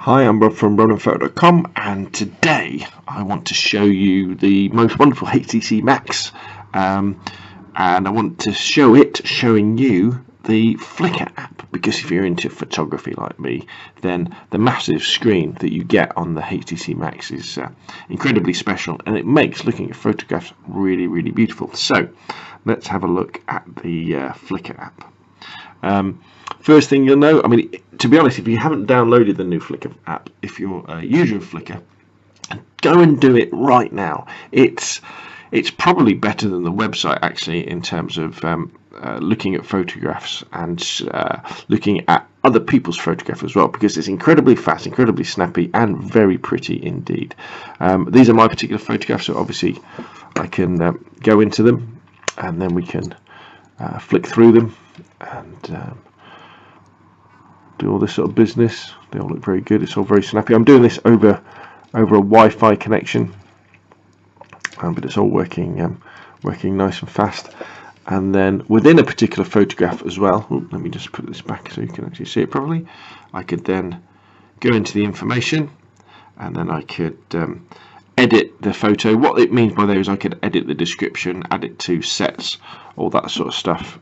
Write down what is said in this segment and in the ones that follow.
Hi, I'm Rob from RobinPhoto.com, and today I want to show you the most wonderful HTC Max, and I want to showing you the Flickr app, because if you're into photography like me, then the massive screen that you get on the HTC Max is incredibly special, and it makes looking at photographs really, really beautiful. So let's have a look at the Flickr app. First thing you'll know, to be honest, if you haven't downloaded the new Flickr app, if you're a user of Flickr, go and do it right now. It's probably better than the website actually in terms of looking at photographs and looking at other people's photographs as well, because it's incredibly fast, incredibly snappy, and very pretty indeed. These are my particular photographs, so obviously I can go into them, and then we can flick through them and do all this sort of business. They all look very good. It's all very snappy. I'm doing this over a Wi-Fi connection, but it's all working nice and fast. And then within a particular photograph as well, let me just put this back so you can actually see it properly. I could then go into the information, and then I could edit the photo. What it means by that is I could edit the description, add it to sets, all that sort of stuff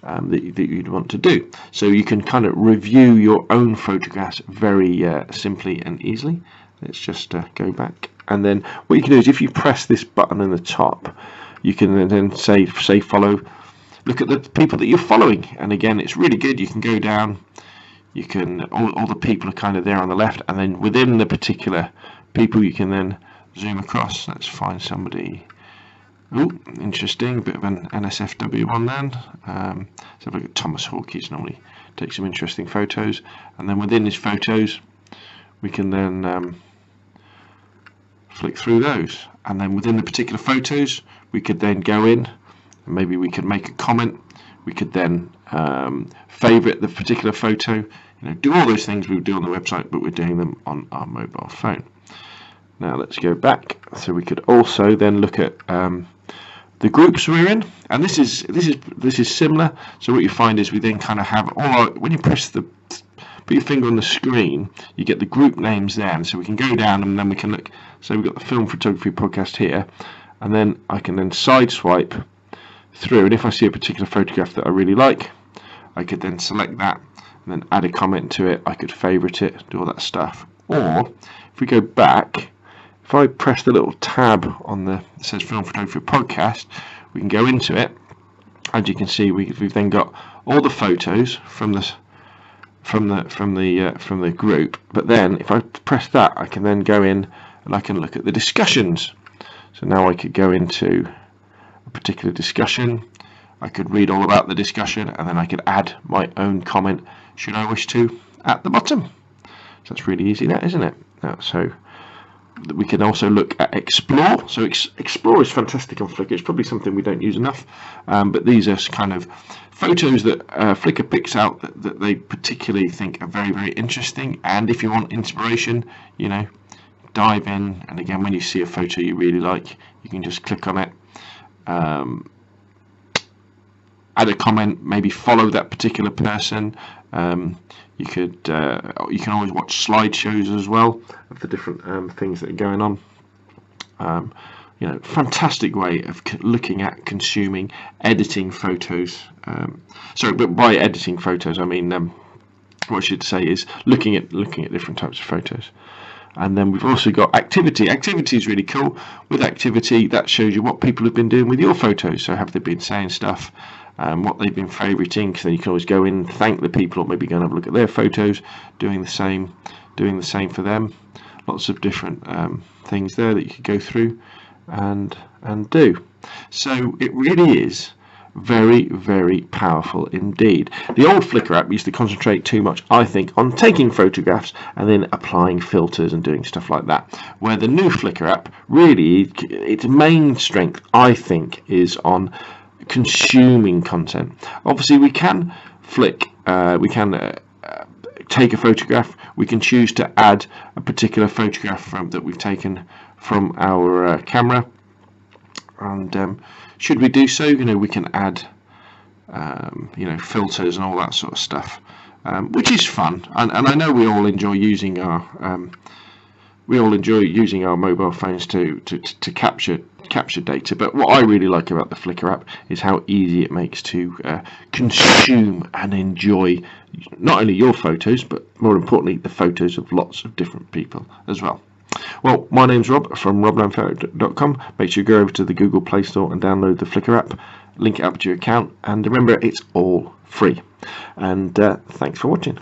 that you'd want to do. So you can kind of review your own photographs very simply and easily. Let's just go back, and then what you can do is if you press this button in the top, you can then say follow, look at the people that you're following, and again it's really good. You can go down, you can all the people are kind of there on the left, and then within the particular people you can then zoom across. Let's find somebody. Oh, interesting, bit of an NSFW one then. So if I look at Thomas Hawkins, normally takes some interesting photos, and then within his photos we can then flick through those, and then within the particular photos we could then go in, and maybe we could make a comment. We could then favorite the particular photo, do all those things we would do on the website, but we're doing them on our mobile phone. Now let's go back, so we could also then look at the groups we're in, and this is similar. So what you find is we then kind of have when you put your finger on the screen, you get the group names there, and so we can go down and then we can look. So we've got the film photography podcast here, and then I can then side swipe through, and if I see a particular photograph that I really like, I could then select that and then add a comment to it. I could favorite it, do all that stuff. Or if we go back, if I press the little tab on it says Film Photography Podcast, we can go into it. As you can see, we've then got all the photos from the group. But then if I press that, I can then go in and I can look at the discussions. So now I could go into a particular discussion. I could read all about the discussion, and then I could add my own comment should I wish to at the bottom. So that's really easy, that, isn't it? So we can also look at Explore. So Explore is fantastic on Flickr. It's probably something we don't use enough, but these are kind of photos that Flickr picks out that they particularly think are very, very interesting. And if you want inspiration, dive in, and again, when you see a photo you really like, you can just click on it, add a comment, maybe follow that particular person. You can always watch slideshows as well of the different things that are going on. Fantastic way of looking at, consuming, editing photos. But by editing photos, I mean what I should say is looking at different types of photos. And then we've also got activity. Activity is really cool. With activity, that shows you what people have been doing with your photos. So have they been saying stuff, what they've been favoriting, because then you can always go in, thank the people, or maybe go and have a look at their photos, doing the same for them. Lots of different things there that you could go through and do. So it really is very, very powerful indeed. The old Flickr app used to concentrate too much, I think, on taking photographs and then applying filters and doing stuff like that, where the new Flickr app, really, its main strength, I think, is on consuming content. Obviously we can flick, take a photograph, we can choose to add a particular photograph that we've taken from our camera, and should we do so, we can add filters and all that sort of stuff which is fun. And I know we all enjoy using our mobile phones to capture data. But what I really like about the Flickr app is how easy it makes to consume and enjoy not only your photos, but more importantly the photos of lots of different people as well. Well, my name's Rob from roblandphoto.com. Make sure you go over to the Google Play Store and download the Flickr app, link it up to your account, and remember, it's all free. And thanks for watching.